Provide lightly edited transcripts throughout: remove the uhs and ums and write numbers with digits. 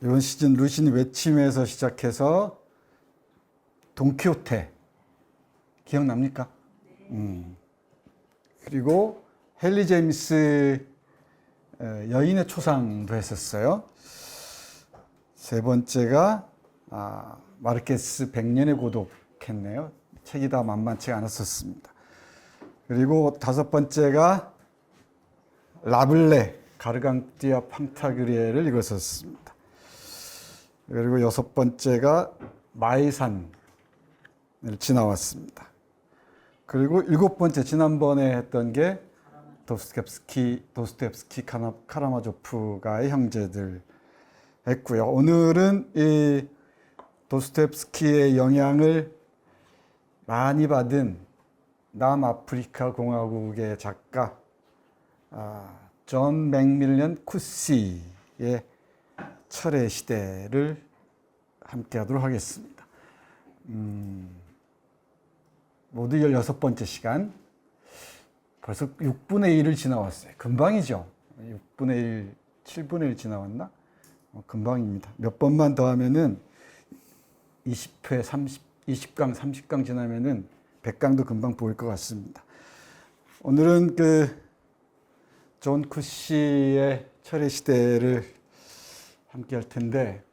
이번 시즌 루시는 외침에서 시작해서 돈키호테 기억납니까? 그리고 헨리 제임스 여인의 초상도 했었어요. 세 번째가 마르케스 100년의 고독 했네요. 책이 다 만만치 않았었습니다. 그리고 다섯 번째가 라블레 가르강띠아 팡타그리에를 읽었었습니다. 그리고 여섯 번째가 마이산을 지나왔습니다. 그리고 일곱 번째 지난번에 했던 게 도스토옙스키 카라마조프가의 형제들 했고요. 오늘은 이 도스토옙스키의 영향을 많이 받은 남아프리카 공화국의 작가 존 맥밀런 쿠시의 철의 시대를 함께 하도록 하겠습니다. 모두 16번째 시간. 벌써 6분의 1을 지나왔어요. 금방이죠. 6분의 1, 7분의 1 지나왔나? 금방입니다. 몇 번만 더 하면은 20회, 20강, 30강 지나면은 100강도 금방 보일 것 같습니다. 오늘은 존 쿠시의 철의 시대를 함께 할 텐데,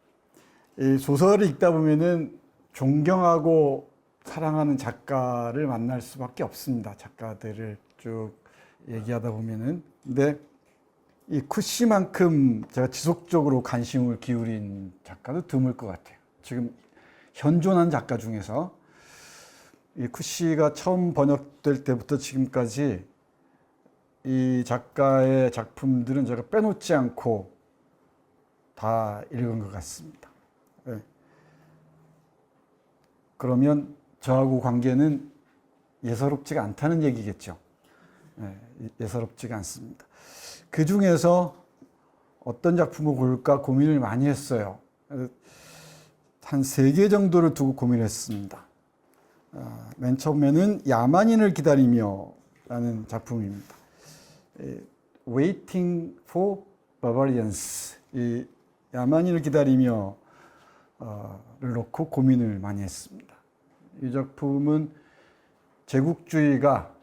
이 소설을 읽다 보면은 존경하고 사랑하는 작가를 만날 수밖에 없습니다. 작가들을 쭉 얘기하다 보면은. 근데 이 쿠시만큼 제가 지속적으로 관심을 기울인 작가도 드물 것 같아요. 지금 현존한 작가 중에서 이 쿠시가 처음 번역될 때부터 지금까지 이 작가의 작품들은 제가 빼놓지 않고 다 읽은 것 같습니다. 네. 그러면 저하고 관계는 예사롭지가 않다는 얘기겠죠. 네, 예사롭지가 않습니다. 그 중에서 어떤 작품을 고를까 고민을 많이 했어요. 한 3개 정도를 두고 고민했습니다. 맨 처음에는 야만인을 기다리며 라는 작품입니다. Waiting for Barbarians, 이 야만인을 기다리며 를 놓고 고민을 많이 했습니다. 이 작품은 제국주의가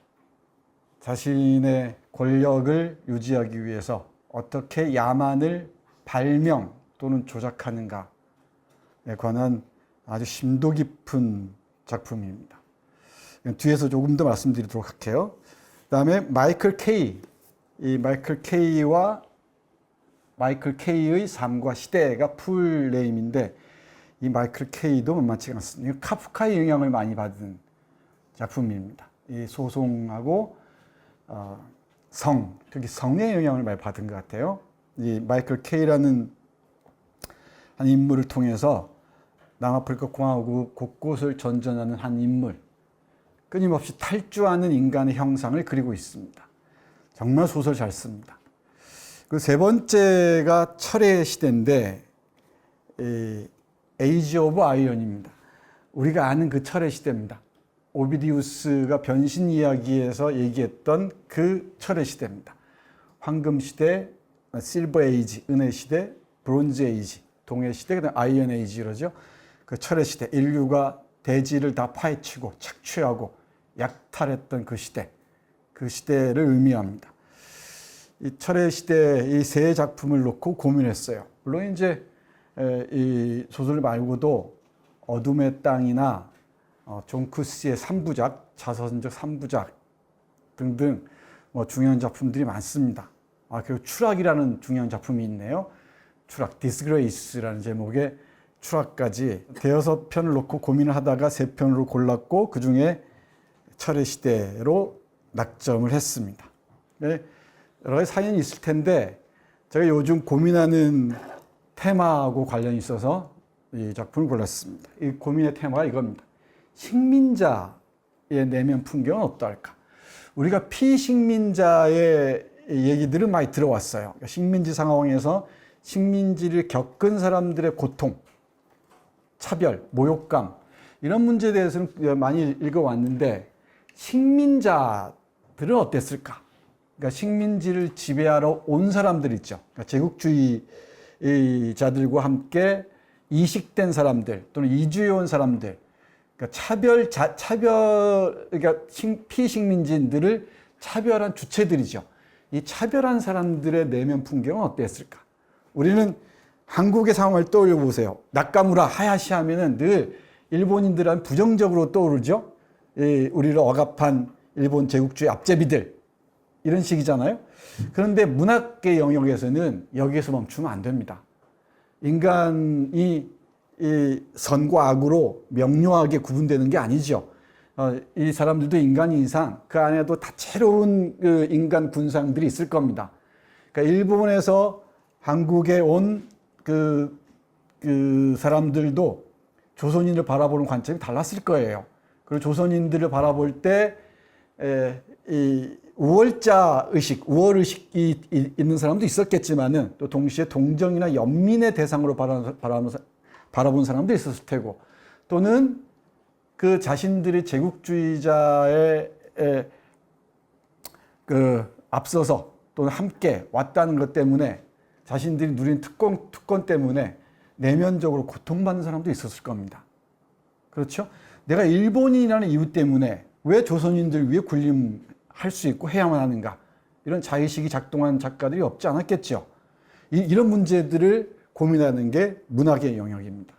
자신의 권력을 유지하기 위해서 어떻게 야만을 발명 또는 조작하는가에 관한 아주 심도 깊은 작품입니다. 뒤에서 조금 더 말씀드리도록 할게요. 그 다음에 마이클 케이, 이 마이클 케이와 마이클 케이의 삶과 시대가 풀네임인데, 이 마이클 케이도 만만치 않습니다. 카프카의 영향을 많이 받은 작품입니다. 이 소송하고 특히 성의 영향을 많이 받은 것 같아요. 이 마이클 케이라는 한 인물을 통해서 남아프리카 공화국 곳곳을 전전하는 한 인물, 끊임없이 탈주하는 인간의 형상을 그리고 있습니다. 정말 소설 잘 씁니다. 그 세 번째가 철의 시대인데, 에이지 오브 아이언입니다. 우리가 아는 그 철의 시대입니다. 오비디우스가 변신 이야기에서 얘기했던 그 철의 시대입니다. 황금 시대, 실버 에이지, 은혜 시대, 브론즈 에이지, 동해 시대, 그다음 아이언 에이지 이러죠. 그 철의 시대, 인류가 대지를 다 파헤치고 착취하고 약탈했던 그 시대, 그 시대를 의미합니다. 이 철의 시대 이 세 작품을 놓고 고민했어요. 물론 이제 이 소설 말고도 어둠의 땅이나 존 쿠시의 3부작, 자서전적 3부작 등등 중요한 작품들이 많습니다. 그리고 추락이라는 중요한 작품이 있네요. 추락, 디스그레이스라는 제목의 추락까지 대여섯 편을 놓고 고민을 하다가 3편으로 골랐고, 그 중에 철의 시대로 낙점을 했습니다. 네, 여러 가지 사연이 있을 텐데, 제가 요즘 고민하는 테마하고 관련이 있어서 이 작품을 골랐습니다. 이 고민의 테마가 이겁니다. 식민자의 내면 풍경은 어떨까? 우리가 피식민자의 얘기들은 많이 들어왔어요. 그러니까 식민지 상황에서 식민지를 겪은 사람들의 고통, 차별, 모욕감, 이런 문제에 대해서는 많이 읽어왔는데, 식민자들은 어땠을까? 그러니까 식민지를 지배하러 온 사람들 있죠. 그러니까 제국주의의 이 자들과 함께 이식된 사람들 또는 이주해 온 사람들, 그러니까 그러니까 피식민지인들을 차별한 주체들이죠. 이 차별한 사람들의 내면 풍경은 어땠을까? 우리는 한국의 상황을 떠올려 보세요. 나카무라, 하야시 하면은 늘 일본인들은 부정적으로 떠오르죠. 우리를 억압한 일본 제국주의 앞제비들, 이런 식이잖아요. 그런데 문학의 영역에서는 여기에서 멈추면 안 됩니다. 인간이 이 선과 악으로 명료하게 구분되는 게 아니죠. 이 사람들도 인간인 이상 그 안에도 다채로운 그 인간 군상들이 있을 겁니다. 그러니까 일본에서 한국에 온 그 사람들도 조선인을 바라보는 관점이 달랐을 거예요. 그리고 조선인들을 바라볼 때 이 우월자 의식, 우월 의식이 있는 사람도 있었겠지만은 또 동시에 동정이나 연민의 대상으로 바라본 사람도 있었을 테고, 또는 그 자신들이 제국주의자의 그 앞서서 또는 함께 왔다는 것 때문에 자신들이 누린 특권 때문에 내면적으로 고통받는 사람도 있었을 겁니다. 그렇죠? 내가 일본인이라는 이유 때문에 왜 조선인들 위해 군림할 수 있고 해야만 하는가? 이런 자의식이 작동한 작가들이 없지 않았겠죠. 이런 문제들을 고민하는 게 문학의 영역입니다.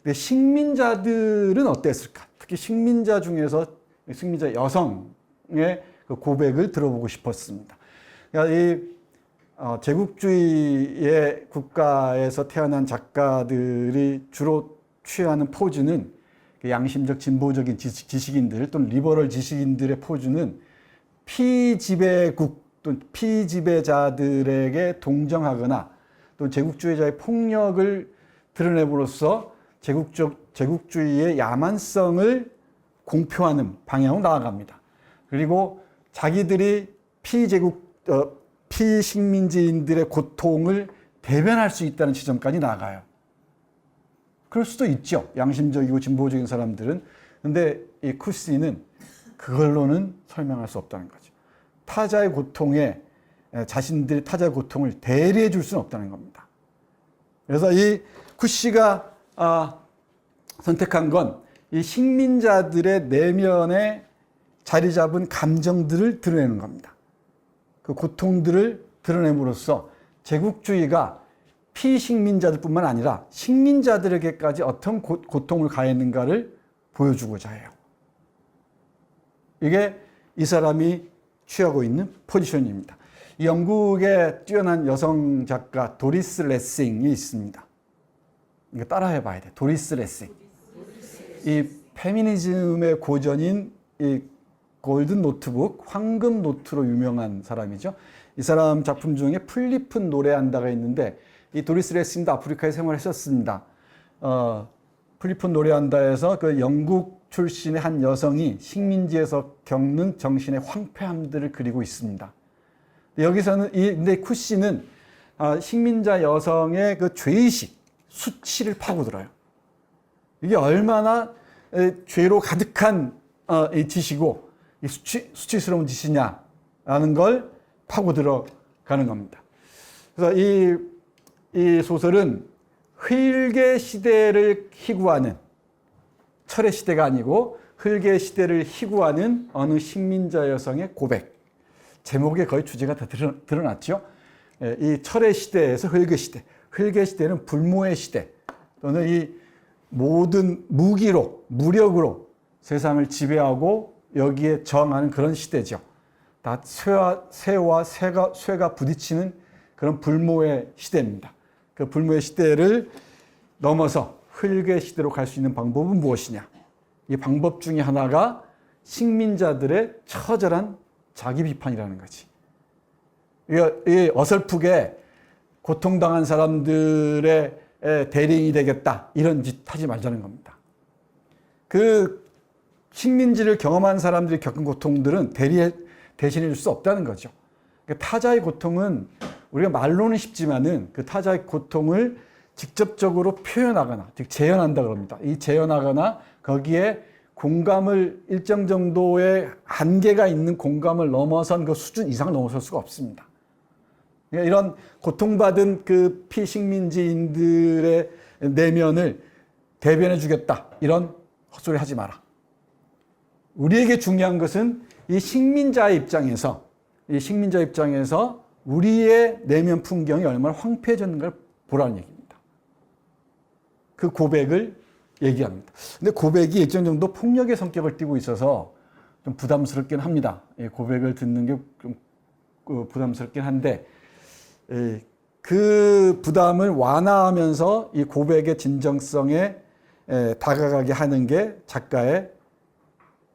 근데 식민자들은 어땠을까? 특히 식민자 중에서 식민자 여성의 그 고백을 들어보고 싶었습니다. 그러니까 이 제국주의의 국가에서 태어난 작가들이 주로 취하는 포즈는 양심적 진보적인 지식인들 또는 리버럴 지식인들의 포즈는 피지배국 또는 피지배자들에게 동정하거나 또 제국주의자의 폭력을 드러내므로써 제국주의의 야만성을 공표하는 방향으로 나아갑니다. 그리고 자기들이 피식민지인들의 고통을 대변할 수 있다는 지점까지 나아가요. 그럴 수도 있죠. 양심적이고 진보적인 사람들은. 근데 이 쿠시는 그걸로는 설명할 수 없다는 거죠. 타자의 고통에 자신들이 타자의 고통을 대리해 줄 수는 없다는 겁니다. 그래서 이 쿠시가 선택한 건 이 식민자들의 내면에 자리 잡은 감정들을 드러내는 겁니다. 그 고통들을 드러냄으로써 제국주의가 피식민자들뿐만 아니라 식민자들에게까지 어떤 고통을 가했는가를 보여주고자 해요. 이게 이 사람이 취하고 있는 포지션입니다. 영국의 뛰어난 여성 작가 도리스 레싱이 있습니다. 이거 따라해 봐야 돼. 도리스 레싱. 이 페미니즘의 고전인 이 골든 노트북, 황금 노트로 유명한 사람이죠. 이 사람 작품 중에 플리픈 노래한다가 있는데 이 도리스 레싱도 아프리카에 생활했었습니다. 플리픈 노래한다에서 그 영국 출신의 한 여성이 식민지에서 겪는 정신의 황폐함들을 그리고 있습니다. 여기서는 근데 쿠시는 식민자 여성의 그 죄의식, 수치를 파고들어요. 이게 얼마나 죄로 가득한 이 짓이고 이 수치스러운 짓이냐라는 걸 파고들어가는 겁니다. 그래서 이 소설은 흙의 시대를 희구하는, 철의 시대가 아니고 흙의 시대를 희구하는 어느 식민자 여성의 고백. 제목에 거의 주제가 다 드러났죠. 이 철의 시대에서 흙의 시대. 흙의 시대는 불모의 시대 또는 이 모든 무력으로 세상을 지배하고 여기에 저항하는 그런 시대죠. 다 쇠와 쇠가 부딪히는 그런 불모의 시대입니다. 그 불모의 시대를 넘어서 흙의 시대로 갈 수 있는 방법은 무엇이냐? 이 방법 중에 하나가 식민자들의 처절한 자기 비판이라는 거지. 이 어설프게 고통당한 사람들의 대리인이 되겠다, 이런 짓 하지 말자는 겁니다. 그 식민지를 경험한 사람들이 겪은 고통들은 대신해 줄 수 없다는 거죠. 타자의 고통은 우리가 말로는 쉽지만은 그 타자의 고통을 직접적으로 표현하거나, 즉 재현한다 그럽니다. 이 재현하거나 거기에 공감을 일정 정도의 한계가 있는 공감을 넘어선 그 수준 이상을 넘어설 수가 없습니다. 이런 고통받은 그 피식민지인들의 내면을 대변해 주겠다. 이런 헛소리 하지 마라. 우리에게 중요한 것은 이 식민자의 입장에서 우리의 내면 풍경이 얼마나 황폐해졌는가를 보라는 얘기입니다. 그 고백을 얘기합니다. 근데 고백이 일정 정도 폭력의 성격을 띠고 있어서 좀 부담스럽긴 합니다. 고백을 듣는 게 좀 부담스럽긴 한데, 그 부담을 완화하면서 이 고백의 진정성에 다가가게 하는 게 작가의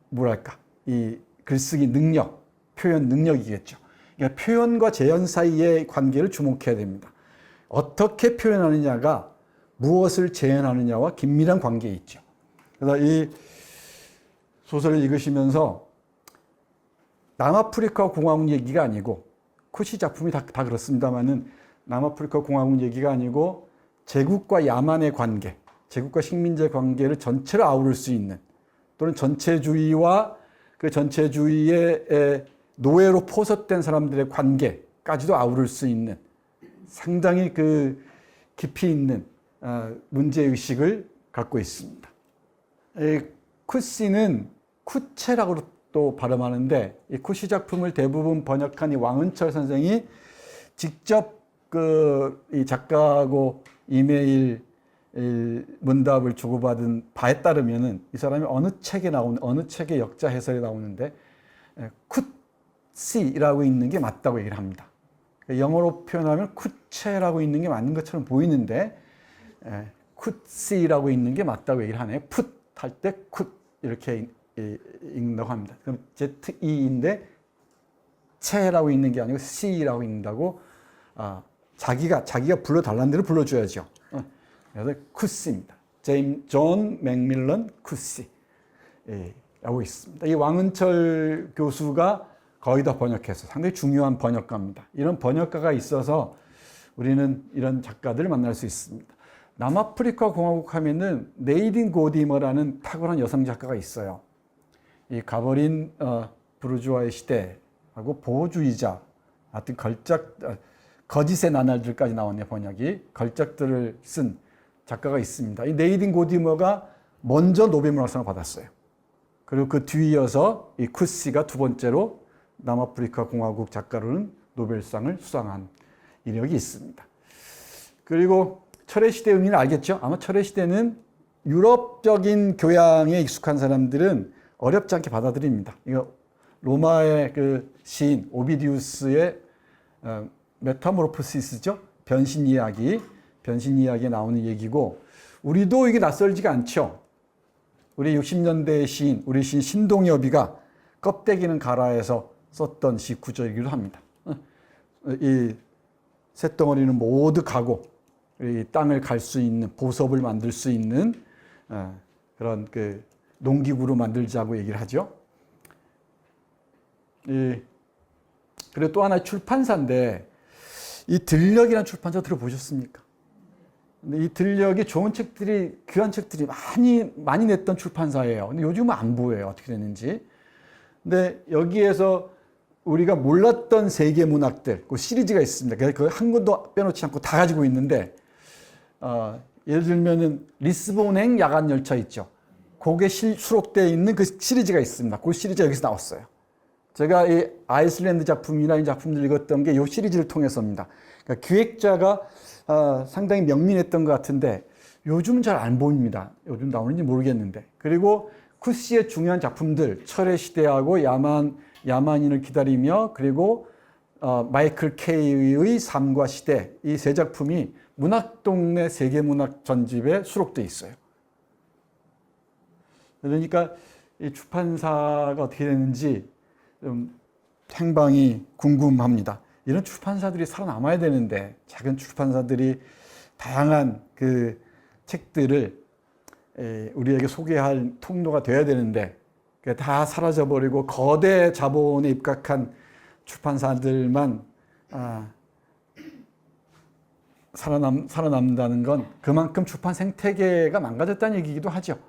뭐랄까, 이 글쓰기 능력, 표현 능력이겠죠. 그러니까 표현과 재현 사이의 관계를 주목해야 됩니다. 어떻게 표현하느냐가 무엇을 재현하느냐와 긴밀한 관계에 있죠. 그래서 이 소설을 읽으시면서 남아프리카 공화국 얘기가 아니고, 쿠시 작품이 다 그렇습니다만은 남아프리카 공화국 얘기가 아니고 제국과 야만의 관계, 제국과 식민지의 관계를 전체로 아우를 수 있는, 또는 전체주의와 그 전체주의의 노예로 포섭된 사람들의 관계까지도 아우를 수 있는 상당히 그 깊이 있는 문제의식을 갖고 있습니다. 쿠시는 쿠체라고 또 발음하는데, 이 쿠시 작품을 대부분 번역한 이 왕은철 선생이 직접 이 작가하고 이메일 문답을 주고받은 바에 따르면은 이 사람이 어느 책의 역자 해설에 나오는데 쿠시라고 있는 게 맞다고 얘기를 합니다. 영어로 표현하면 쿠체라고 있는 게 맞는 것처럼 보이는데 쿠시라고 있는 게 맞다고 얘기를 하네요. 풋 할 때 굿 이렇게 읽는다고 합니다. 그럼 ZE인데 체라고 있는 게 아니고 C라고 읽는다고, 자기가 불러달라는 대로 불러줘야죠. 그래서 쿠시입니다. 존 맥밀런 쿠시 라고 있습니다. 이 왕은철 교수가 거의 다 번역해서 상당히 중요한 번역가입니다. 이런 번역가가 있어서 우리는 이런 작가들을 만날 수 있습니다. 남아프리카 공화국 하면은 네이딘 고디머라는 탁월한 여성 작가가 있어요. 이 가버린 부르주아의 시대하고 보호주의자, 하여튼 거짓의 나날들까지 나왔네요, 번역이. 걸작들을 쓴 작가가 있습니다. 이 네이딘 고디머가 먼저 노벨문학상을 받았어요. 그리고 그 뒤이어서 이 쿠시가 두 번째로 남아프리카 공화국 작가로는 노벨상을 수상한 이력이 있습니다. 그리고 철의 시대 의미는 알겠죠? 아마 철의 시대는 유럽적인 교양에 익숙한 사람들은 어렵지 않게 받아들입니다. 이거 로마의 그 시인 오비디우스의 메타모르포시스죠. 변신 이야기에 나오는 얘기고, 우리도 이게 낯설지가 않죠. 우리 60년대의 시인, 우리 시인 신동엽이가 껍데기는 가라에서 썼던 시 구절이기도 합니다. 이 쇳덩어리는 모두 가고 이 땅을 갈 수 있는, 보섭을 만들 수 있는 그런 그 농기구로 만들자고 얘기를 하죠. 그리고 또 하나의 출판사인데, 이 들녘이라는 출판사 들어보셨습니까? 근데 이 들녘이 좋은 책들이, 귀한 책들이 많이 냈던 출판사예요. 근데 요즘은 안 보여요. 어떻게 됐는지. 근데 여기에서 우리가 몰랐던 세계 문학들, 그 시리즈가 있습니다. 그 한 권도 빼놓지 않고 다 가지고 있는데, 예를 들면은 리스본행 야간 열차 있죠. 거기에 수록되어 있는 그 시리즈가 있습니다. 그 시리즈가 여기서 나왔어요. 제가 이 아이슬란드 작품이나 이 작품들 읽었던 게 이 시리즈를 통해서입니다. 그러니까 기획자가 상당히 명민했던 것 같은데 요즘은 잘 안 보입니다. 요즘 나오는지 모르겠는데. 그리고 쿠시의 중요한 작품들, 철의 시대하고 야만인을 기다리며, 그리고 마이클 케이의 삶과 시대, 이 세 작품이 문학동네 세계문학 전집에 수록되어 있어요. 그러니까 이 출판사가 어떻게 되는지 좀 행방이 궁금합니다. 이런 출판사들이 살아남아야 되는데, 작은 출판사들이 다양한 그 책들을 우리에게 소개할 통로가 돼야 되는데, 다 사라져버리고 거대 자본에 입각한 출판사들만 살아남는다는 건 그만큼 출판 생태계가 망가졌다는 얘기이기도 하죠.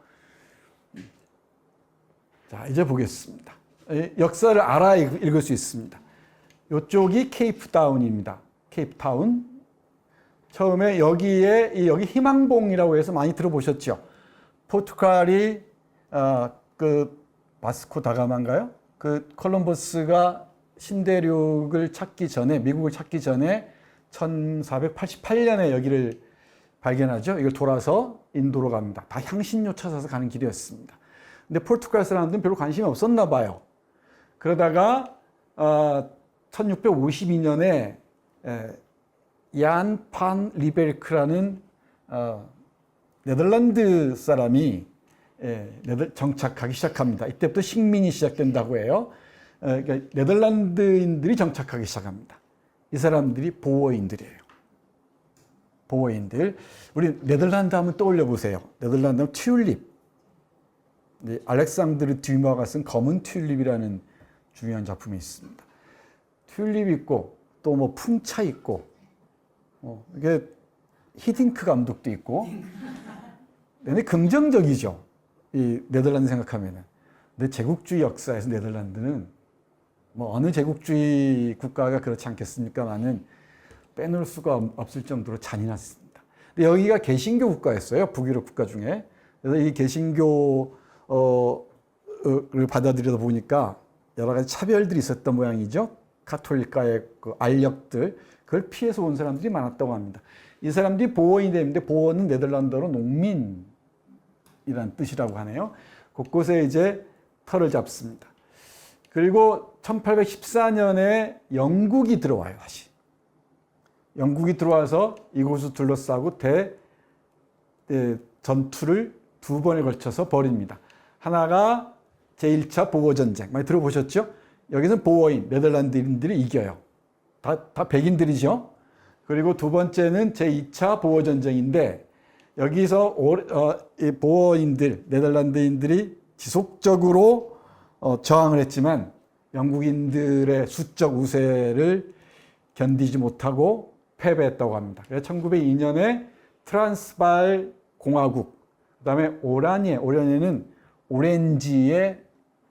자, 이제 보겠습니다. 역사를 알아야 읽을 수 있습니다. 이쪽이 케이프타운입니다. 케이프타운. 처음에 여기 희망봉이라고 해서 많이 들어보셨죠? 포르투갈이 그 바스코 다가마인가요? 그 콜럼버스가 신대륙을 찾기 전에, 미국을 찾기 전에 1488년에 여기를 발견하죠. 이걸 돌아서 인도로 갑니다. 다 향신료 찾아서 가는 길이었습니다. 근데 포르투갈 사람들은 별로 관심이 없었나 봐요. 그러다가 1652년에 얀 판 리베르크라는 네덜란드 사람이 정착하기 시작합니다. 이때부터 식민이 시작된다고 해요. 그러니까 네덜란드인들이 정착하기 시작합니다. 이 사람들이 보어인들이에요. 보어인들. 우리 네덜란드 하면 떠올려 보세요. 네덜란드 하면 튤립. 알렉산드르 듀마가 쓴 검은 튤립이라는 중요한 작품이 있습니다. 튤립 있고 또 뭐 풍차 있고 이게 히딩크 감독도 있고 굉장히 긍정적이죠. 이 네덜란드 생각하면은. 근데 제국주의 역사에서 네덜란드는 뭐 어느 제국주의 국가가 그렇지 않겠습니까만은 빼놓을 수가 없을 정도로 잔인했습니다. 근데 여기가 개신교 국가였어요. 북유럽 국가 중에. 그래서 이 개신교를 받아들여다 보니까 여러 가지 차별들이 있었던 모양이죠. 가톨릭과의 그 알력들, 그걸 피해서 온 사람들이 많았다고 합니다. 이 사람들이 보어인이 되는데, 보어는 네덜란드어로 농민이라는 뜻이라고 하네요. 곳곳에 이제 터를 잡습니다. 그리고 1814년에 영국이 들어와요, 다시. 영국이 들어와서 이곳을 둘러싸고 전투를 두 번에 걸쳐서 벌입니다. 하나가 제1차 보어전쟁, 많이 들어보셨죠? 여기서는 보어인, 네덜란드인들이 이겨요. 다 백인들이죠. 그리고 두 번째는 제2차 보어전쟁인데, 여기서 이 보어인들, 네덜란드인들이 지속적으로 저항을 했지만 영국인들의 수적 우세를 견디지 못하고 패배했다고 합니다. 그래서 1902년에 트란스발 공화국, 그 다음에 오라니에는 오렌지의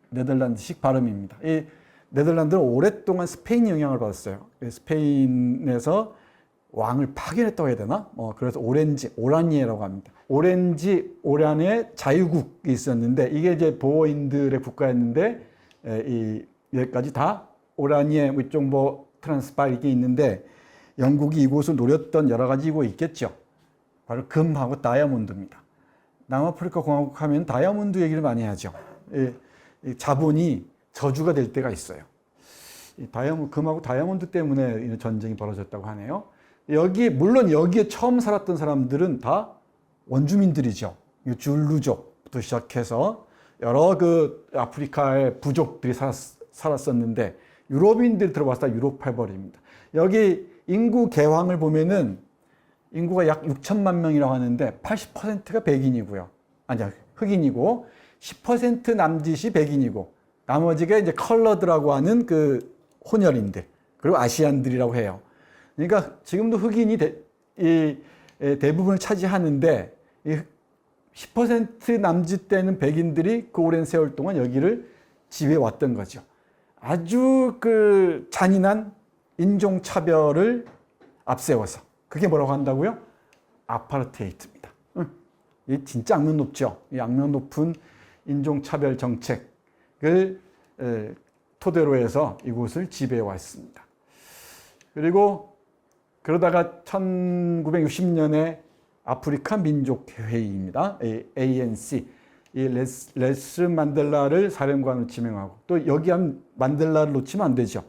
네덜란드식 발음입니다. 이 네덜란드는 오랫동안 스페인 영향을 받았어요. 스페인에서 왕을 파견했다고 해야 되나? 그래서 오라니에라고 합니다. 오란의 자유국이 있었는데, 이게 이제 보어인들의 국가였는데, 여기까지 다 오라니에, 이쪽 뭐 트란스발 이게 있는데, 영국이 이곳을 노렸던 여러 가지 이곳이 있겠죠. 바로 금하고 다이아몬드입니다. 남아프리카 공화국 하면 다이아몬드 얘기를 많이 하죠. 자본이 저주가 될 때가 있어요. 금하고 다이아몬드 때문에 전쟁이 벌어졌다고 하네요. 물론 여기에 처음 살았던 사람들은 다 원주민들이죠. 줄루족부터 시작해서 여러 그 아프리카의 부족들이 살았었는데, 유럽인들이 들어와서 다 유럽해버립니다. 여기 인구 개황을 보면은 인구가 약 6천만 명이라고 하는데 80%가 백인이고요. 아니야, 흑인이고 10% 남짓이 백인이고 나머지가 이제 컬러드라고 하는 그 혼혈인들, 그리고 아시안들이라고 해요. 그러니까 지금도 흑인이 대부분을 차지하는데 10% 남짓 되는 백인들이 그 오랜 세월 동안 여기를 지배해 왔던 거죠. 아주 그 잔인한 인종차별을 앞세워서, 그게 뭐라고 한다고요? 아파르테이트입니다. 이 진짜 악명 높죠. 이 악명 높은 인종차별 정책을 토대로 해서 이곳을 지배해 왔습니다. 그리고 그러다가 1960년에 아프리카 민족회의입니다. ANC. 이 넬슨 만델라를 사령관으로 지명하고, 또 여기 한 만델라를 놓치면 안 되죠.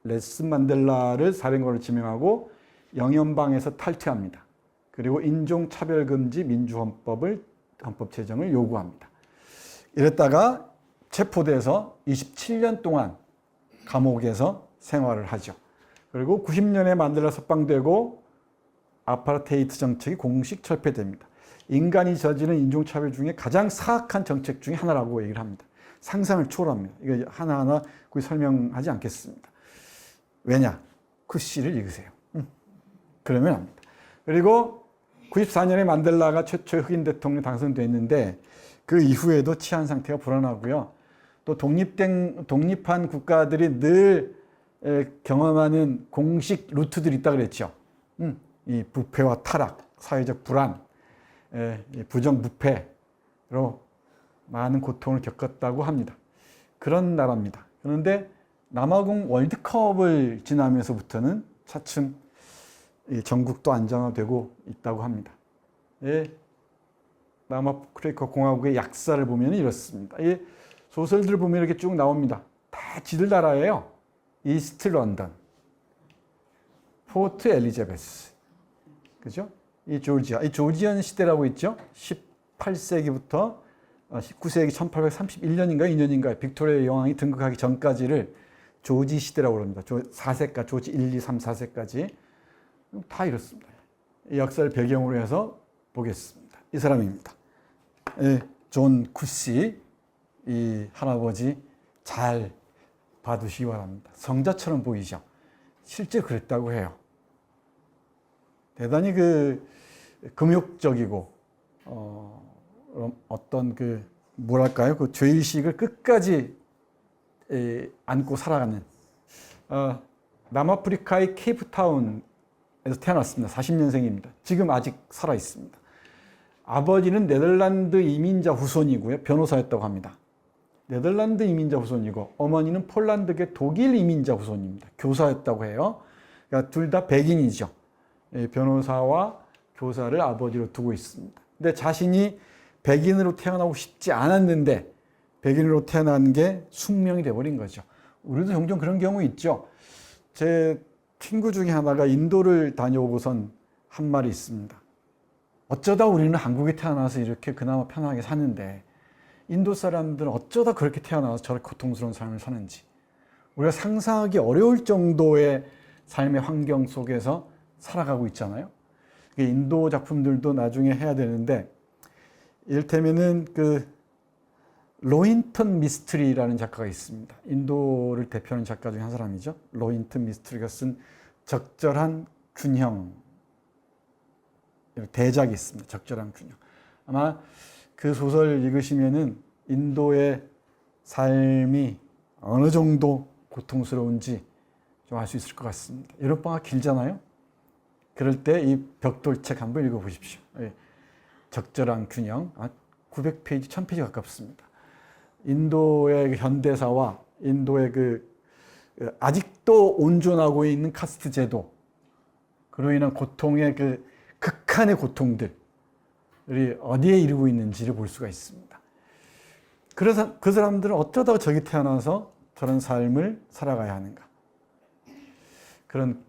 넬슨 만델라를 사령관으로 지명하고 영연방에서 탈퇴합니다. 그리고 인종차별금지 민주헌법 제정을 요구합니다. 이랬다가 체포돼서 27년 동안 감옥에서 생활을 하죠. 그리고 90년에 만델라 석방되고 아파르테이트 정책이 공식 철폐됩니다. 인간이 저지른 인종차별 중에 가장 사악한 정책 중에 하나라고 얘기를 합니다. 상상을 초월합니다. 이거 하나하나 거의 설명하지 않겠습니다. 왜냐? 쿠시를 읽으세요. 그러면 압니다. 그리고 94년에 만델라가 최초의 흑인 대통령 당선됐는데, 그 이후에도 치안 상태가 불안하고요. 또 독립한 국가들이 늘 경험하는 공식 루트들이 있다 그랬죠. 이 부패와 타락, 사회적 불안, 부정부패로 많은 고통을 겪었다고 합니다. 그런 나라입니다. 그런데 남아공 월드컵을 지나면서부터는 차츰 전국도 안정화되고 있다고 합니다. 남아프리카 공화국의 약사를 보면 이렇습니다. 이 소설들을 보면 이렇게 쭉 나옵니다. 다 지들 나라예요. 이스트 런던, 포트 엘리자베스, 그죠? 이 조지아, 이 조지안 시대라고 있죠. 18세기부터 19세기 1831년인가 2년인가 빅토리아 여왕이 등극하기 전까지를 조지 시대라고 합니다. 4세까지, 조지 1, 2, 3, 4세까지 다 이렇습니다. 이 역사를 배경으로 해서 보겠습니다. 이 사람입니다. 존 쿠시, 이 할아버지 잘 봐두시기 바랍니다. 성자처럼 보이죠. 실제 그랬다고 해요. 대단히 금욕적이고 어떤 뭐랄까요, 그 죄의식을 끝까지 안고 살아가는 남아프리카의 케이프타운에서 태어났습니다. 40년생입니다. 지금 아직 살아 있습니다. 아버지는 네덜란드 이민자 후손이고요. 변호사였다고 합니다. 네덜란드 이민자 후손이고 어머니는 폴란드계 독일 이민자 후손입니다. 교사였다고 해요. 그러니까 둘 다 백인이죠. 변호사와 교사를 아버지로 두고 있습니다. 근데 자신이 백인으로 태어나고 싶지 않았는데 백인으로 태어난 게 숙명이 돼버린 거죠. 우리도 종종 그런 경우 있죠. 제 친구 중에 하나가 인도를 다녀오고선 한 말이 있습니다. 어쩌다 우리는 한국에 태어나서 이렇게 그나마 편하게 사는데 인도 사람들은 어쩌다 그렇게 태어나서 저렇게 고통스러운 삶을 사는지 우리가 상상하기 어려울 정도의 삶의 환경 속에서 살아가고 있잖아요. 인도 작품들도 나중에 해야 되는데 이를테면은 로힌턴 미스트리라는 작가가 있습니다. 인도를 대표하는 작가 중에 한 사람이죠. 로힌턴 미스트리가 쓴 적절한 균형 대작이 있습니다. 적절한 균형. 아마 그 소설 읽으시면은 인도의 삶이 어느 정도 고통스러운지 좀 알 수 있을 것 같습니다. 여름방학 길잖아요. 그럴 때 이 벽돌책 한번 읽어보십시오. 적절한 균형. 900페이지, 1000페이지 가깝습니다. 인도의 현대사와 인도의 아직도 온존하고 있는 카스트 제도, 그로 인한 고통의 극한의 고통들이 어디에 이르고 있는지를 볼 수가 있습니다. 그래서 그 사람들은 어쩌다가 저기 태어나서 저런 삶을 살아가야 하는가. 그런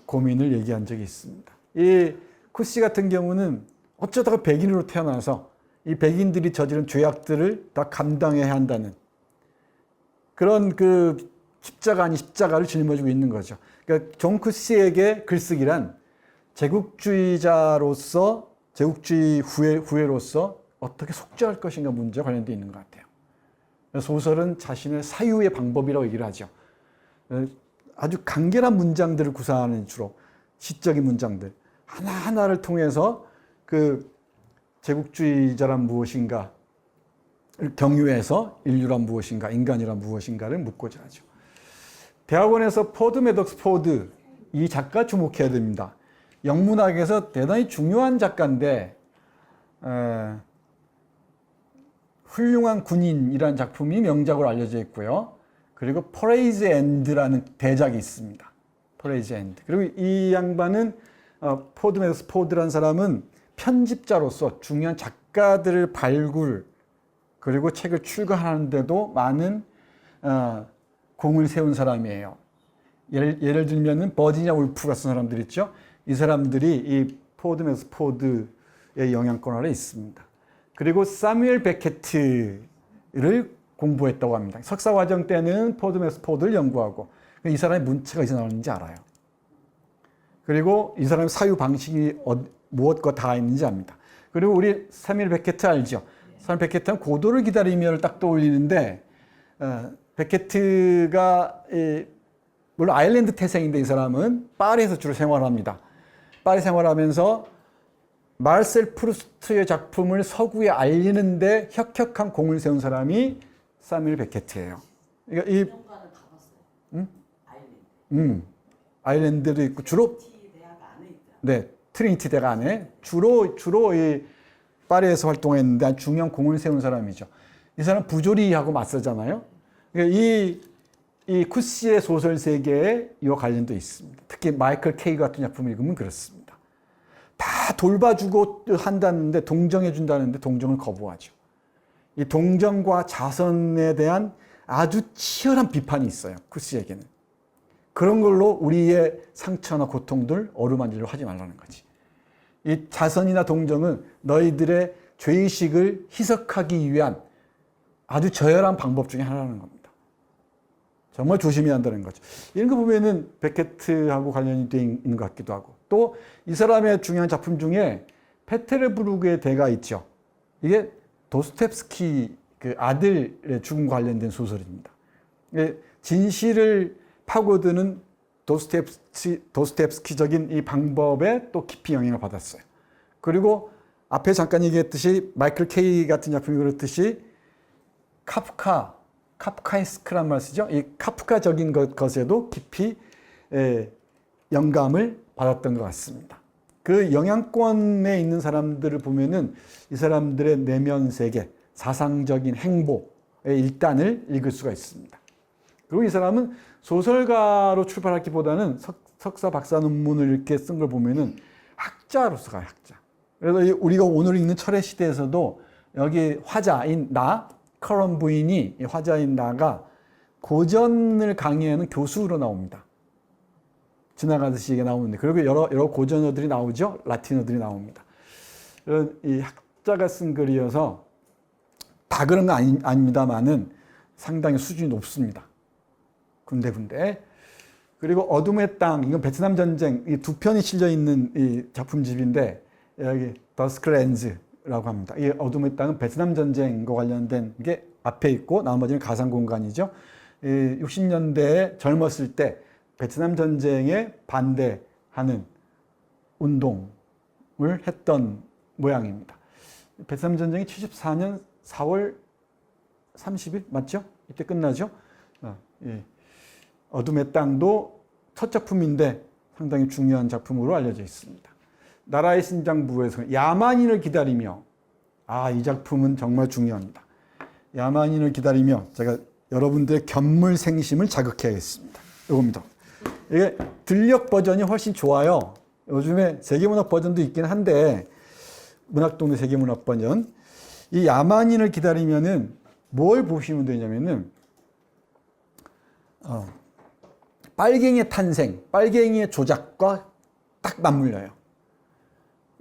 고민을 얘기한 적이 있습니다. 이 쿠시 같은 경우는 어쩌다가 백인으로 태어나서 이 백인들이 저지른 죄악들을 다 감당해야 한다는 그런 십자가 아닌 십자가를 짊어지고 있는 거죠. 그러니까 존 쿠시에게 글쓰기란 제국주의자로서, 제국주의 후예로서 어떻게 속죄할 것인가 문제와 관련되어 있는 것 같아요. 소설은 자신의 사유의 방법이라고 얘기를 하죠. 아주 간결한 문장들을 구사하는 주로 시적인 문장들 하나하나를 통해서 제국주의자란 무엇인가 경유해서 인류란 무엇인가, 인간이란 무엇인가를 묻고자 하죠. 대학원에서 포드 매덕스 포드 이 작가 주목해야 됩니다. 영문학에서 대단히 중요한 작가인데 훌륭한 군인이라는 작품이 명작으로 알려져 있고요. 그리고 퍼레이즈 엔드라는 대작이 있습니다. 퍼레이즈 엔드. 그리고 이 양반은 포드 매덕스 포드라는 사람은 편집자로서 중요한 작가들을 발굴 그리고 책을 출간하는데도 많은 공을 세운 사람이에요. 예를 들면은 버지니아 울프 같은 사람들 있죠. 이 사람들이 이 포드 매덕스 포드의 영향권 아래 있습니다. 그리고 사뮤엘 베케트를 공부했다고 합니다. 석사 과정 때는 포드 매덕스 포드를 연구하고 이 사람의 문체가 어디서 나오는지 알아요. 그리고 이 사람의 사유 방식이 무엇과 다 있는지 압니다. 그리고 우리 사뮤엘 베케트 알죠? 사뮤엘 베케트는 고도를 기다리며를 딱 떠올리는데 베케트가 물론 아일랜드 태생인데 이 사람은 파리에서 주로 생활합니다. 파리 생활하면서 마르셀 프루스트의 작품을 서구에 알리는데 혁혁한 공을 세운 사람이 사뮤엘 베케트예요. 그러니까 이 가봤어요. 응? 아일랜드도 있고 주로 네, 트리니티 대학 안에 주로 이 파리에서 활동했는데 아주 중요한 공을 세운 사람이죠. 이 사람 부조리하고 맞서잖아요. 그러니까 이 쿠시의 소설 세계에 이와 관련도 있습니다. 특히 마이클 케이 같은 작품을 읽으면 그렇습니다. 다 돌봐주고 한다는데 동정해준다는데 동정을 거부하죠. 이 동정과 자선에 대한 아주 치열한 비판이 있어요. 쿠시에게는. 그런 걸로 우리의 상처나 고통들 어루만지려 하지 말라는 거지. 이 자선이나 동정은 너희들의 죄의식을 희석하기 위한 아주 저열한 방법 중에 하나라는 겁니다. 정말 조심해야 한다는 거죠. 이런 거 보면은 베케트하고 관련이 되어 있는 것 같기도 하고, 또 이 사람의 중요한 작품 중에 페테르부르크의 대가 있죠. 이게 도스토옙스키 그 아들의 죽음과 관련된 소설입니다. 진실을 파고드는 도스토옙스키적인 이 방법에 또 깊이 영향을 받았어요. 그리고 앞에 잠깐 얘기했듯이 마이클 케이 같은 작품이 그렇듯이 카프카에스크란 말 쓰죠. 이 카프카적인 것에도 깊이 영감을 받았던 것 같습니다. 그 영향권에 있는 사람들을 보면은 이 사람들의 내면 세계, 사상적인 행보의 일단을 읽을 수가 있습니다. 그리고 이 사람은 소설가로 출발하기보다는 석사 박사 논문을 이렇게 쓴 걸 보면은 학자로서가 학자. 그래서 우리가 오늘 읽는 철의 시대에서도 여기 화자인 나, 커런 부인이 화자인 나가 고전을 강의하는 교수로 나옵니다. 지나가듯이 이게 나오는데, 그리고 여러 고전어들이 나오죠. 라틴어들이 나옵니다. 이 학자가 쓴 글이어서 다 그런 거 아닙니다만은 상당히 수준이 높습니다. 군데군데. 그리고 어둠의 땅, 이건 베트남 전쟁, 이 두 편이 실려 있는 이 작품집인데, 여기 더스크랜즈라고 합니다. 이 어둠의 땅은 베트남 전쟁과 관련된 게 앞에 있고 나머지는 가상 공간이죠. 60년대에 젊었을 때 베트남 전쟁에 반대하는 운동을 했던 모양입니다. 베트남 전쟁이 74년 4월 30일 맞죠? 이때 끝나죠? 어둠의 땅도 첫 작품인데 상당히 중요한 작품으로 알려져 있습니다. 나라의 심장부에서 야만인을 기다리며, 이 작품은 정말 중요합니다. 야만인을 기다리며 제가 여러분들의 견물생심을 자극해야겠습니다. 이겁니다. 이게 들력 버전이 훨씬 좋아요. 요즘에 세계문학 버전도 있긴 한데, 문학동네 세계문학 버전. 이 야만인을 기다리면은 뭘 보시면 되냐면은, 빨갱이의 탄생, 빨갱이의 조작과 딱 맞물려요.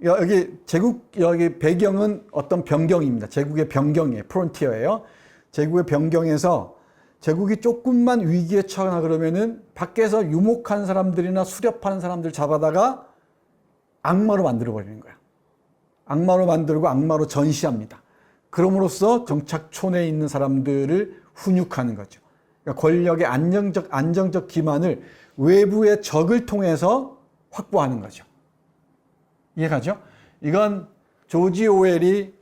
여기 여기 배경은 어떤 변경입니다. 제국의 변경이에요. 프론티어예요. 제국의 변경에서 제국이 조금만 위기에 처하거나 그러면은 밖에서 유목한 사람들이나 수렵하는 사람들 잡아다가 악마로 만들어버리는 거야. 악마로 만들고 악마로 전시합니다. 그럼으로써 정착촌에 있는 사람들을 훈육하는 거죠. 그러니까 권력의 안정적 기반을 외부의 적을 통해서 확보하는 거죠. 이해가죠? 이건 조지 오웰이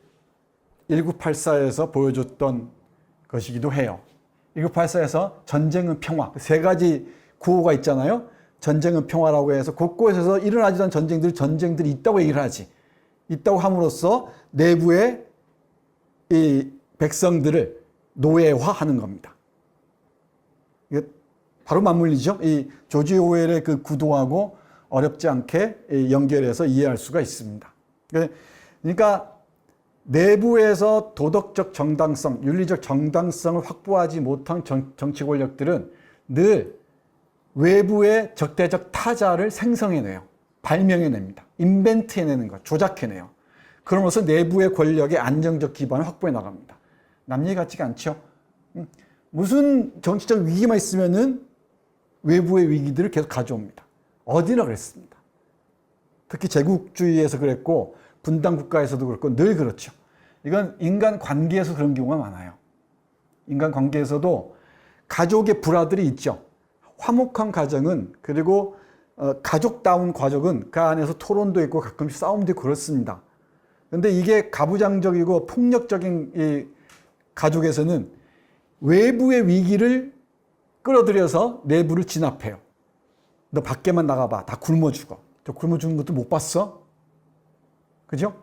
1984에서 보여줬던 것이기도 해요. 1984에서 전쟁은 평화, 세 가지 구호가 있잖아요. 전쟁은 평화라고 해서 곳곳에서 일어나지던 전쟁들이 있다고 얘기를 하지. 있다고 함으로써 내부의 이 백성들을 노예화하는 겁니다. 이게 바로 맞물리죠. 이 조지 오웰의 그 구도하고 어렵지 않게 연결해서 이해할 수가 있습니다. 그러니까 내부에서 도덕적 정당성, 윤리적 정당성을 확보하지 못한 정치 권력들은 늘 외부의 적대적 타자를 생성해내요. 발명해냅니다. 인벤트해내는 것, 조작해내요. 그러면서 내부의 권력의 안정적 기반을 확보해 나갑니다. 남 얘기 같지가 않죠? 무슨 정치적 위기만 있으면은 외부의 위기들을 계속 가져옵니다. 어디나 그랬습니다. 특히 제국주의에서 그랬고 분단 국가에서도 그렇고 늘 그렇죠. 이건 인간 관계에서 그런 경우가 많아요. 인간 관계에서도 가족의 불화들이 있죠. 화목한 가정은, 그리고 가족다운 가족은 그 안에서 토론도 있고 가끔씩 싸움도 있고 그렇습니다. 근데 이게 가부장적이고 폭력적인 이 가족에서는 외부의 위기를 끌어들여서 내부를 진압해요. 너 밖에만 나가봐. 다 굶어 죽어. 저 굶어 죽는 것도 못 봤어? 그죠?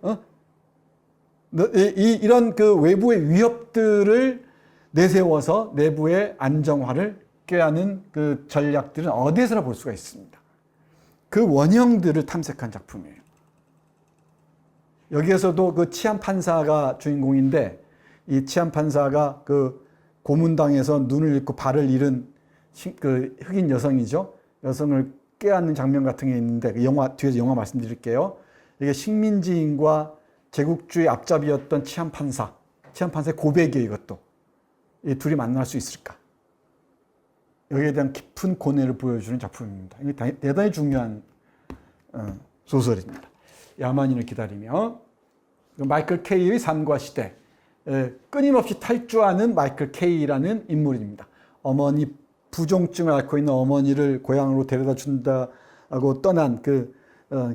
이런 그 외부의 위협들을 내세워서 내부의 안정화를 꾀하는 그 전략들은 어디에서나 볼 수가 있습니다. 그 원형들을 탐색한 작품이에요. 여기에서도 그 치안 판사가 주인공인데, 이 치안 판사가 그 고문당해서 눈을 잃고 발을 잃은 그 흑인 여성이죠. 여성을 꾀하는 장면 같은 게 있는데, 그 영화, 뒤에서 영화 말씀드릴게요. 이게 식민지인과 제국주의 앞잡이였던 치안 판사의 고백이에요, 이것도. 이 둘이 만날 수 있을까? 여기에 대한 깊은 고뇌를 보여주는 작품입니다. 이게 대단히 중요한 소설입니다. 야만인을 기다리며, 마이클 케이의 삶과 시대, 끊임없이 탈주하는 마이클 케이라는 인물입니다. 어머니, 부종증을 앓고 있는 어머니를 고향으로 데려다 준다고 떠난 그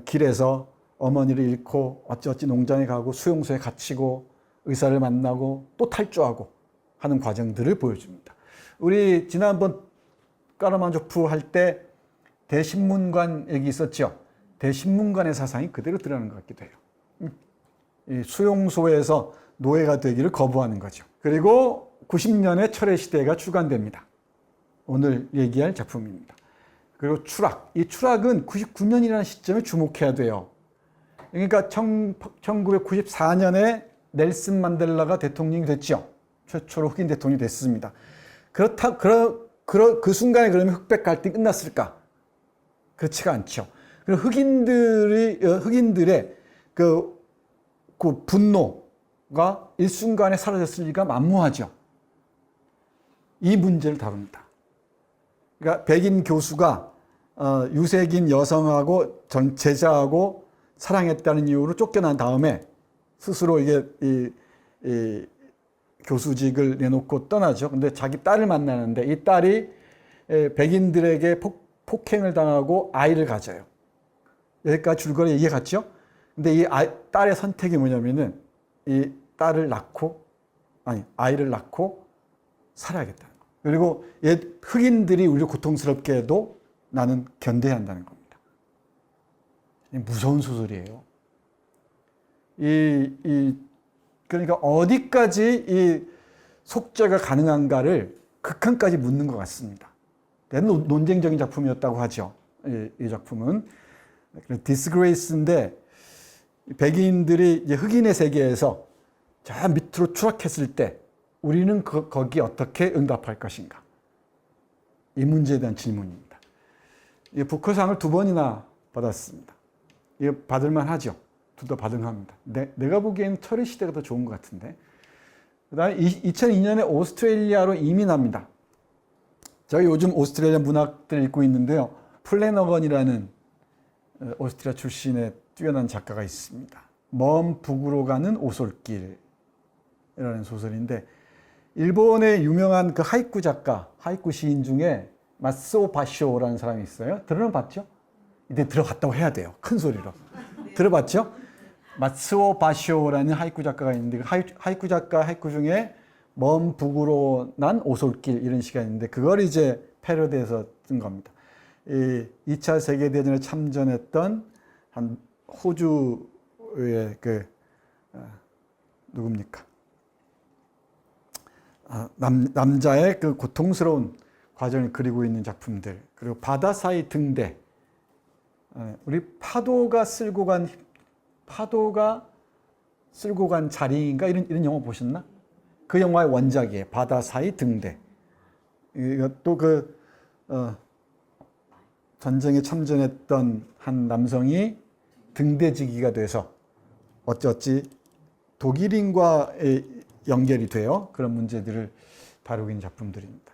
길에서 어머니를 잃고 어찌어찌 농장에 가고 수용소에 갇히고 의사를 만나고 또 탈주하고 하는 과정들을 보여줍니다. 우리 지난번 까라만조프 할 때 대신문관 얘기 있었죠. 대신문관의 사상이 그대로 드러나는 것 같기도 해요. 이 수용소에서 노예가 되기를 거부하는 거죠. 그리고 90년에 철의 시대가 출간됩니다. 오늘 얘기할 작품입니다. 그리고 추락. 이 추락은 99년이라는 시점에 주목해야 돼요. 그러니까 1994년에 넬슨 만델라가 대통령이 됐죠. 최초로 흑인 대통령이 됐습니다. 그 순간에 그러면 흑백 갈등이 끝났을까? 그렇지가 않죠. 그리고 흑인들의 그 분노가 일순간에 사라졌을 리가 만무하죠. 이 문제를 다룹니다. 그러니까 백인 교수가 유색인 여성하고 제자하고 사랑했다는 이유로 쫓겨난 다음에 스스로 이게 이 교수직을 내놓고 떠나죠. 근데 자기 딸을 만나는데 이 딸이 백인들에게 폭행을 당하고 아이를 가져요. 여기까지 줄거리 이해 갔죠? 근데 이 딸의 선택이 뭐냐면은 이 아이를 낳고 살아야겠다는 거. 그리고 흑인들이 우리를 고통스럽게 해도 나는 견뎌야 한다는 겁니다. 무서운 소설이에요. 그러니까 어디까지 이 속죄가 가능한가를 극한까지 묻는 것 같습니다. 논쟁적인 작품이었다고 하죠. 이 작품은 디스그레이스인데 백인들이 이제 흑인의 세계에서 저 밑으로 추락했을 때 우리는 거기에 어떻게 응답할 것인가? 이 문제에 대한 질문입니다. 부커상을 2번이나 받았습니다. 이거 받을만 하죠. 둘 다 받을만합니다. 내가 보기에는 철의 시대가 더 좋은 것 같은데. 그 다음에 2002년에 오스트레일리아로 이민합니다. 제가 요즘 오스트레일리아 문학들 읽고 있는데요. 플래너건이라는 오스트리아 출신의 뛰어난 작가가 있습니다. 먼 북으로 가는 오솔길이라는 소설인데, 일본의 유명한 그 하이쿠 작가, 하이쿠 시인 중에 마스오 바쇼라는 사람이 있어요. 들어봤죠? 이제 들어봤다고 해야 돼요. 큰 소리로. 들어봤죠? 마스오 바쇼라는 하이쿠 작가가 있는데, 하이쿠 작가 하이쿠 중에 먼 북으로 난 오솔길 이런 시가 있는데, 그걸 이제 패러디해서 쓴 겁니다. 2차 세계대전에 참전했던 한 호주의 누굽니까? 남자의 그 고통스러운 과정을 그리고 있는 작품들. 그리고 바다 사이 등대. 우리 파도가 쓸고 간 자리인가? 이런 영화 보셨나? 그 영화의 원작이에요. 바다 사이 등대. 이것도 전쟁에 참전했던 한 남성이 등대지기가 돼서 어찌어찌 독일인과 연결이 돼요. 그런 문제들을 다루고 있는 작품들입니다.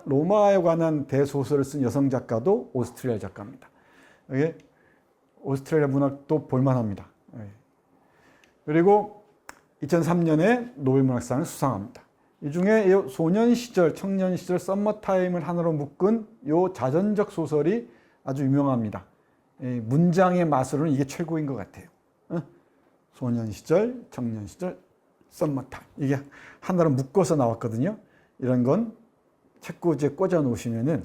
로마에 관한 대소설을 쓴 여성 작가도 오스트리아 작가입니다. 오스트레일리아 문학도 볼만합니다. 그리고 2003년에 노벨문학상을 수상합니다. 이 중에 소년 시절, 청년 시절, 썸머타임을 하나로 묶은 요 자전적 소설이 아주 유명합니다. 문장의 마술은 이게 최고인 것 같아요. 소년 시절, 청년 시절, 썸머타임. 이게 하나로 묶어서 나왔거든요. 이런 건 책꽂이에 꽂아 놓으시면은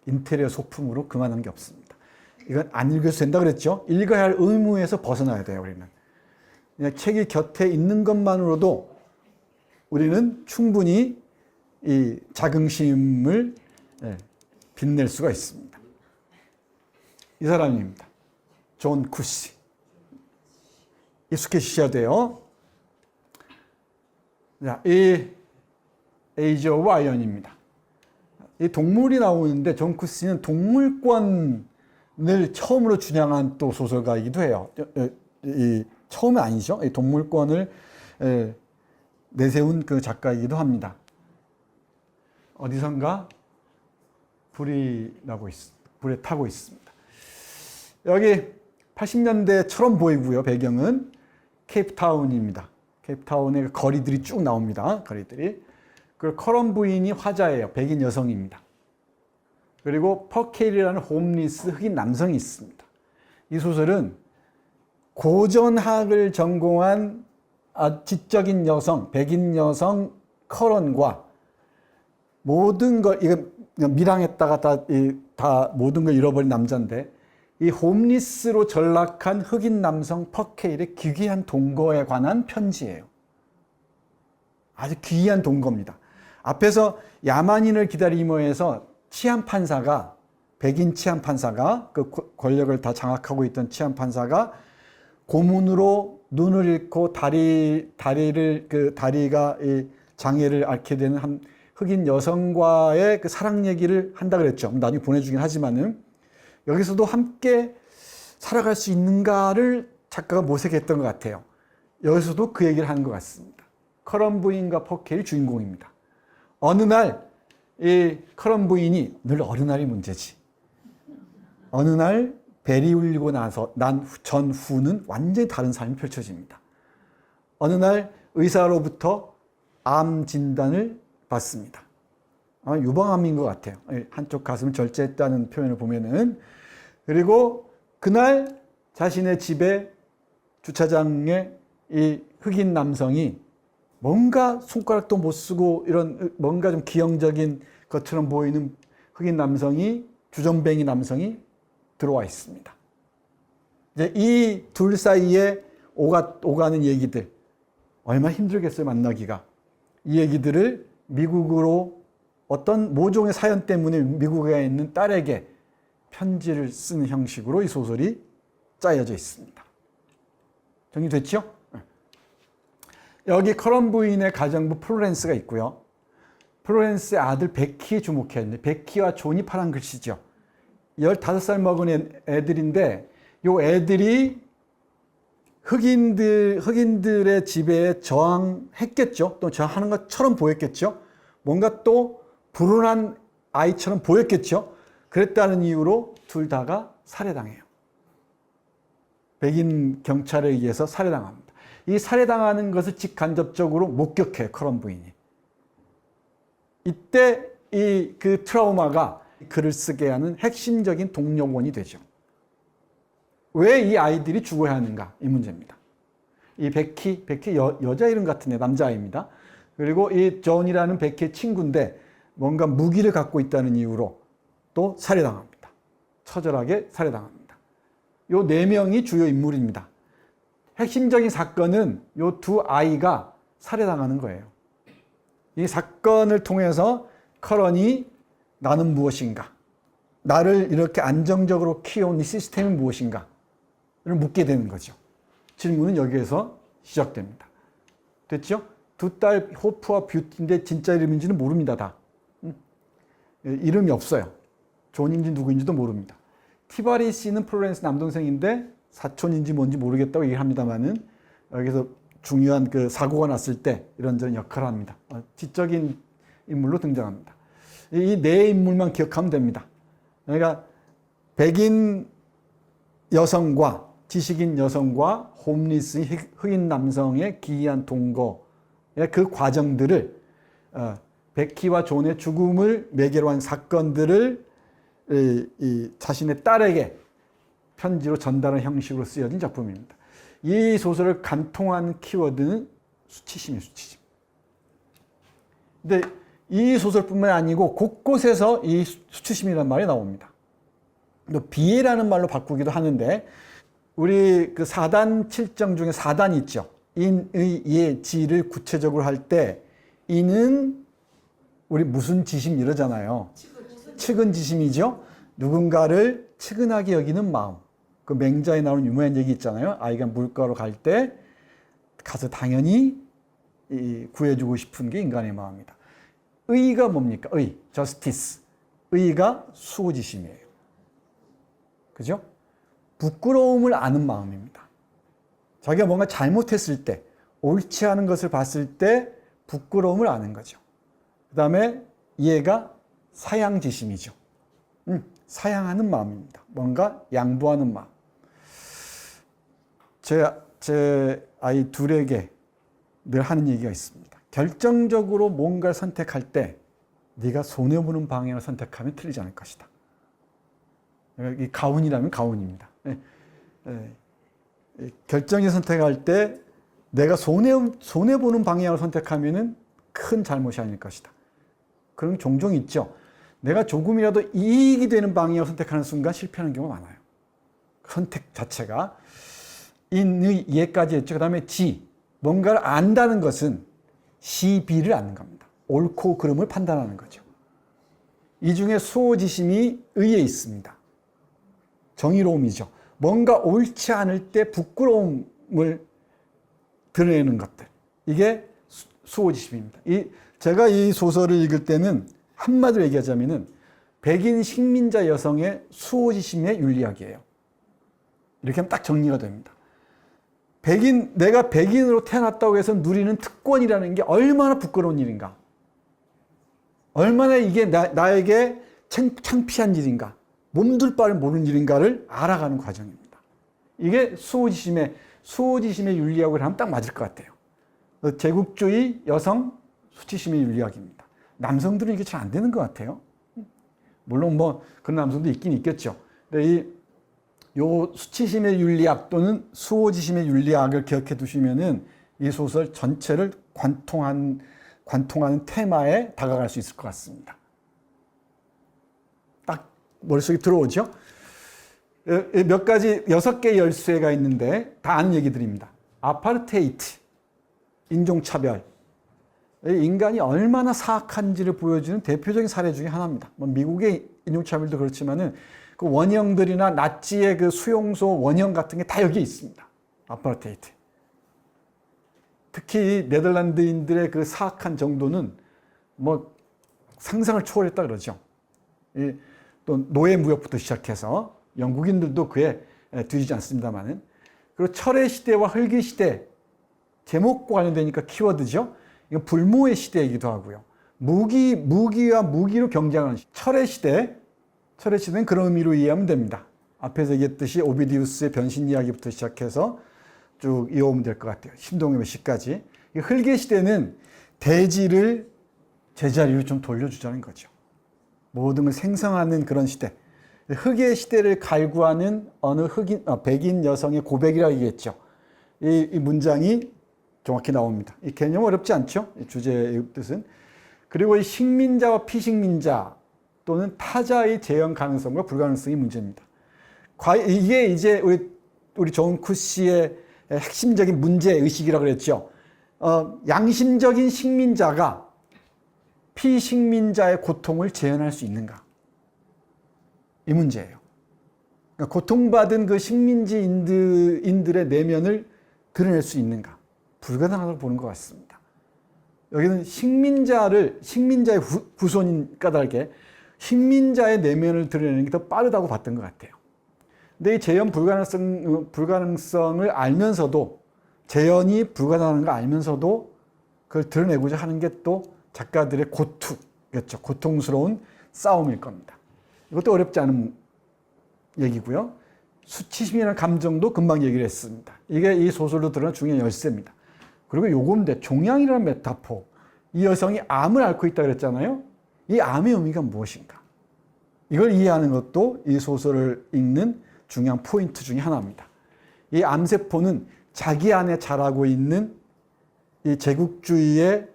인테리어 소품으로 그만한 게 없습니다. 이건 안 읽어도 된다 그랬죠? 읽어야 할 의무에서 벗어나야 돼요, 우리는. 그냥 책이 곁에 있는 것만으로도 우리는 충분히 이 자긍심을 빛낼 수가 있습니다. 이 사람입니다. 존 쿠시. 익숙해지셔야 돼요. 자, 이 에이지 오브 아이언입니다. 이 동물이 나오는데 존 쿠시는 동물권을 처음으로 주장한 또 소설가이기도 해요. 이 처음은 아니죠. 이 동물권을 내세운 그 작가이기도 합니다. 어디선가 불에 타고 있습니다. 여기 80년대처럼 보이고요. 배경은 케이프타운입니다. 케이프타운의 거리들이 쭉 나옵니다. 거리들이. 그리고 커런 부인이 화자예요. 백인 여성입니다. 그리고 퍼케일이라는 홈리스 흑인 남성이 있습니다. 이 소설은 고전학을 전공한 지적인 여성, 백인 여성 커런과 모든 걸, 이거 밀항했다가 다 모든 걸 잃어버린 남자인데, 이 홈리스로 전락한 흑인 남성 퍼케일의 기괴한 동거에 관한 편지예요. 아주 기이한 동거입니다. 앞에서 야만인을 기다리며에서 치안판사가, 백인 치안판사가, 그 권력을 다 장악하고 있던 치안판사가 고문으로 눈을 잃고 다리가 장애를 앓게 되는 한 흑인 여성과의 그 사랑 얘기를 한다 그랬죠. 나중에 보내주긴 하지만은 여기서도 함께 살아갈 수 있는가를 작가가 모색했던 것 같아요. 여기서도 그 얘기를 하는 것 같습니다. 커런 부인과 퍼케일이 주인공입니다. 어느 날 이 커런 부인이 늘 어느 날이 문제지. 어느 날 벨이 울리고 나서 난 전후는 완전히 다른 삶이 펼쳐집니다. 어느 날 의사로부터 암 진단을 받습니다. 유방암인 것 같아요. 한쪽 가슴을 절제했다는 표현을 보면은. 그리고 그날 자신의 집에 주차장에 이 흑인 남성이 뭔가 손가락도 못 쓰고 이런 뭔가 좀 기형적인 것처럼 보이는 흑인 남성이, 주전뱅이 남성이 들어와 있습니다. 이제 이 둘 사이에 오가는 얘기들, 얼마나 힘들겠어요, 만나기가. 이 얘기들을 미국으로 어떤 모종의 사연 때문에 미국에 있는 딸에게 편지를 쓰는 형식으로 이 소설이 짜여져 있습니다. 정리됐죠? 여기 커런 부인의 가정부 플로렌스가 있고요. 플로렌스의 아들 베키에 주목해야 하는데, 베키와 존이 파란 글씨죠. 15살 먹은 애들인데, 요 애들이 흑인들의 지배에 저항했겠죠. 또 저항하는 것처럼 보였겠죠. 뭔가 또 불운한 아이처럼 보였겠죠. 그랬다는 이유로 둘 다가 살해당해요. 백인 경찰에 의해서 살해당합니다. 이 살해당하는 것을 직간접적으로 목격해요, 커런 부인이. 이때 그 트라우마가 글을 쓰게 하는 핵심적인 동력원이 되죠. 왜 이 아이들이 죽어야 하는가? 이 문제입니다. 이 베키 여자 이름 같은데 남자아이입니다. 그리고 이 존이라는 베키의 친구인데 뭔가 무기를 갖고 있다는 이유로 또 살해당합니다. 처절하게 살해당합니다. 요 네 명이 주요 인물입니다. 핵심적인 사건은 요 두 아이가 살해당하는 거예요. 이 사건을 통해서 커런이 나는 무엇인가? 나를 이렇게 안정적으로 키워온 이 시스템이 무엇인가? 를 묻게 되는 거죠. 질문은 여기에서 시작됩니다. 됐죠? 두 딸 호프와 뷰티인데 진짜 이름인지는 모릅니다. 다. 이름이 없어요. 존인지 누구인지도 모릅니다. 티바리 씨는 플로렌스 남동생인데 사촌인지 뭔지 모르겠다고 얘기합니다만은 여기서 중요한 그 사고가 났을 때 이런저런 역할을 합니다. 지적인 인물로 등장합니다. 이 네 인물만 기억하면 됩니다. 그러니까 백인 여성과 지식인 여성과 홈리스 흑인 남성의 기이한 동거의 그 과정들을 베키와 존의 죽음을 매개로 한 사건들을 자신의 딸에게 편지로 전달하는 형식으로 쓰여진 작품입니다. 이 소설을 간통한 키워드는 수치심이에요, 수치심. 근데 이 소설뿐만 아니고 곳곳에서 이 수치심이라는 말이 나옵니다. 또 비애라는 말로 바꾸기도 하는데 우리 그 4단 7정 중에 4단이 있죠. 인, 의, 예, 지를 구체적으로 할 때 이는 우리 무슨 지심 이러잖아요. 측은지심이죠. 누군가를 측은하게 여기는 마음. 그 맹자에 나오는 유명한 얘기 있잖아요. 아이가 물가로 갈 때 가서 당연히 구해주고 싶은 게 인간의 마음이다. 의가 뭡니까? 의, justice. 의가 수호지심이에요. 그죠? 부끄러움을 아는 마음입니다. 자기가 뭔가 잘못했을 때, 옳지 않은 것을 봤을 때 부끄러움을 아는 거죠. 그 다음에 얘가 사양지심이죠. 사양하는 마음입니다. 뭔가 양보하는 마음. 제 아이 둘에게 늘 하는 얘기가 있습니다. 결정적으로 뭔가를 선택할 때 네가 손해보는 방향을 선택하면 틀리지 않을 것이다. 이 가훈이라면 가훈입니다. 결정적 선택할 때 내가 손해보는 방향을 선택하면 큰 잘못이 아닐 것이다. 그런 종종 있죠. 내가 조금이라도 이익이 되는 방향을 선택하는 순간 실패하는 경우가 많아요. 선택 자체가. 인의 예까지 했죠. 그 다음에 지. 뭔가를 안다는 것은 시비를 아는 겁니다. 옳고 그름을 판단하는 거죠. 이 중에 수호지심이 의에 있습니다. 정의로움이죠. 뭔가 옳지 않을 때 부끄러움을 드러내는 것들. 이게 수호지심입니다. 제가 이 소설을 읽을 때는 한마디로 얘기하자면은 백인 식민자 여성의 수호지심의 윤리학이에요. 이렇게 하면 딱 정리가 됩니다. 내가 백인으로 태어났다고 해서 누리는 특권이라는 게 얼마나 부끄러운 일인가. 얼마나 이게 나에게 창피한 일인가. 몸둘 바를 모르는 일인가를 알아가는 과정입니다. 이게 수호지심의 윤리학을 하면 딱 맞을 것 같아요. 제국주의 여성 수치심의 윤리학입니다. 남성들은 이게 잘 안 되는 것 같아요. 물론 뭐 그런 남성도 있긴 있겠죠. 근데 요 수치심의 윤리학 또는 수호지심의 윤리학을 기억해 두시면은 이 소설 전체를 관통하는 테마에 다가갈 수 있을 것 같습니다. 딱 머릿속에 들어오죠? 몇 가지 6개의 열쇠가 있는데 다 아는 얘기들입니다. 아파르테이트, 인종차별. 인간이 얼마나 사악한지를 보여주는 대표적인 사례 중에 하나입니다. 미국의 인종차별도 그렇지만은 그 원형들이나 나치의 그 수용소 원형 같은 게 다 여기에 있습니다. 아파르테이트. 특히 네덜란드인들의 그 사악한 정도는 뭐 상상을 초월했다 그러죠. 또 노예무역부터 시작해서 영국인들도 그에 뒤지지 않습니다만은. 그리고 철의 시대와 흙의 시대, 제목과 관련되니까 키워드죠. 이건 불모의 시대이기도 하고요. 무기와 무기로 경쟁하는 철의 시대는 그런 의미로 이해하면 됩니다. 앞에서 얘기했듯이 오비디우스의 변신 이야기부터 시작해서 쭉 이어오면 될 것 같아요. 신동엽의 시까지. 흙의 시대는 대지를 제자리로 좀 돌려주자는 거죠. 모든 걸 생성하는 그런 시대. 흙의 시대를 갈구하는 어느 백인 여성의 고백이라고 얘기했죠. 이 문장이 정확히 나옵니다. 이 개념 어렵지 않죠? 이 주제의 뜻은. 그리고 이 식민자와 피식민자 또는 타자의 재현 가능성과 불가능성이 문제입니다. 이게 이제 우리 존 쿠시의 핵심적인 문제의식이라고 그랬죠. 양심적인 식민자가 피식민자의 고통을 재현할 수 있는가? 이 문제예요. 그러니까 고통받은 그 식민지인들의 내면을 드러낼 수 있는가? 불가능하다고 보는 것 같습니다. 여기는 식민자의 후손인 까닭에 식민자의 내면을 드러내는 게 더 빠르다고 봤던 것 같아요. 근데 이 재현 불가능성을 알면서도, 재현이 불가능한 걸 알면서도 그걸 드러내고자 하는 게 또 작가들의 고투겠죠. 고통스러운 싸움일 겁니다. 이것도 어렵지 않은 얘기고요. 수치심이라는 감정도 금방 얘기를 했습니다. 이게 이 소설로 드러난 중요한 열쇠입니다. 그리고 요건데 종양이라는 메타포. 이 여성이 암을 앓고 있다고 그랬잖아요. 이 암의 의미가 무엇인가? 이걸 이해하는 것도 이 소설을 읽는 중요한 포인트 중에 하나입니다. 이 암세포는 자기 안에 자라고 있는 이 제국주의의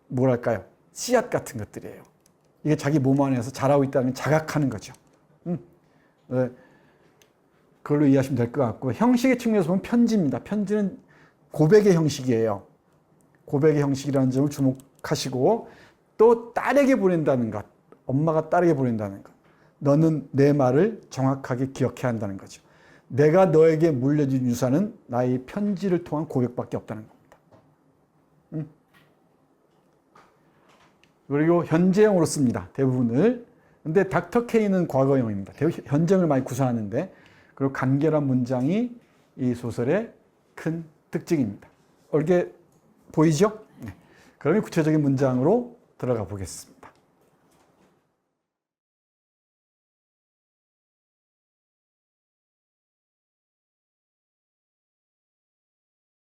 뭐랄까요? 씨앗 같은 것들이에요. 이게 자기 몸 안에서 자라고 있다는 자각하는 거죠. 네. 그걸로 이해하시면 될 것 같고, 형식의 측면에서 보면 편지입니다. 편지는 고백의 형식이에요. 고백의 형식이라는 점을 주목하시고, 또 딸에게 보낸다는 것, 엄마가 딸에게 보낸다는 것, 너는 내 말을 정확하게 기억해야 한다는 거죠. 내가 너에게 물려준 유산은 나의 편지를 통한 고백밖에 없다는 겁니다. 그리고 현재형으로 씁니다. 대부분을. 근데 닥터 K는 과거형입니다. 현재형을 많이 구사하는데, 그리고 간결한 문장이 이 소설의 큰 특징입니다. 이게 보이죠? 네. 그러면 구체적인 문장으로 들어가 보겠습니다.